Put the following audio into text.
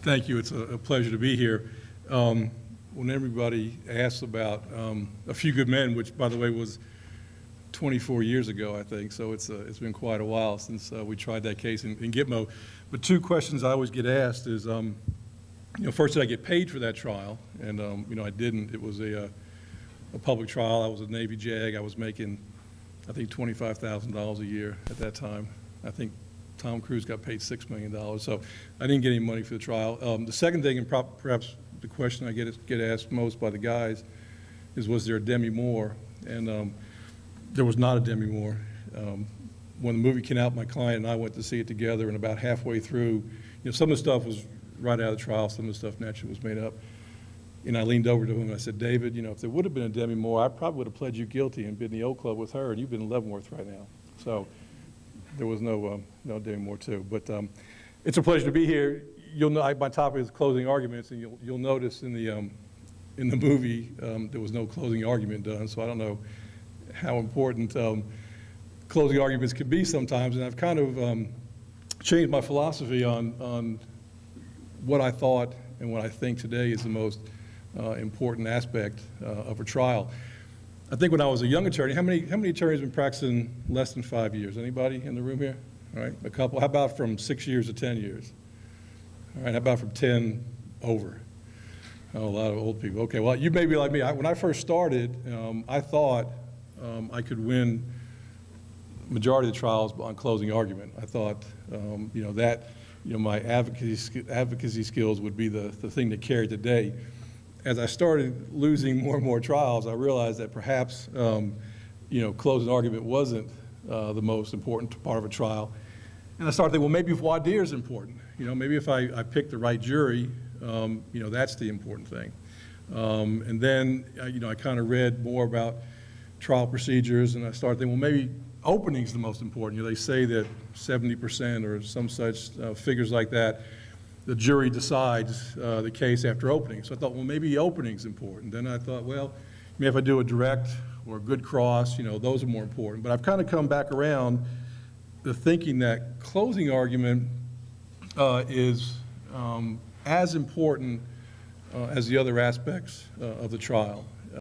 Thank you. It's a pleasure to be here. When everybody asks about A Few Good Men, which, by the way, was 24 years ago, I think, so it's been quite a while since we tried that case in Gitmo. But two questions I always get asked is, first, did I get paid for that trial? And, I didn't. It was a public trial. I was a Navy JAG. I was making, I think, $25,000 a year at that time. I think Tom Cruise got paid $6 million, so I didn't get any money for the trial. The second thing, and perhaps the question I get asked most by the guys, is was there a Demi Moore? And there was not a Demi Moore. When the movie came out, my client and I went to see it together, and about halfway through, some of the stuff was right out of the trial, some of the stuff naturally was made up. And I leaned over to him and I said, David, if there would have been a Demi Moore, I probably would have pled you guilty and been in the old club with her, and you've been in Leavenworth right now. So there was no Demi Moore too. But it's a pleasure to be here. You'll know my topic is closing arguments, and you'll notice in the movie there was no closing argument done. So I don't know how important closing arguments can be sometimes, and I've kind of changed my philosophy on what I thought and what I think today is the most important aspect of a trial. I think when I was a young attorney, how many attorneys have been practicing less than 5 years? Anybody in the room here? All right, a couple. How about from 6 years to 10 years? All right, how about from 10 over? Oh, a lot of old people. Okay, well, you may be like me. When I first started, I thought I could win the majority of the trials on closing argument. I thought, my advocacy skills would be the thing that carried the day. As I started losing more and more trials, I realized that perhaps, closing argument wasn't the most important part of a trial. And I started thinking, well, maybe voir dire is important. Maybe if I pick the right jury, that's the important thing. And then, I kind of read more about trial procedures, and I started thinking, well, maybe opening is the most important. They say that 70% or some such figures like that, the jury decides the case after opening. So I thought, well, maybe opening is important. Then I thought, well, maybe if I do a direct or a good cross, those are more important. But I've kind of come back around to thinking that closing argument is as important as the other aspects of the trial.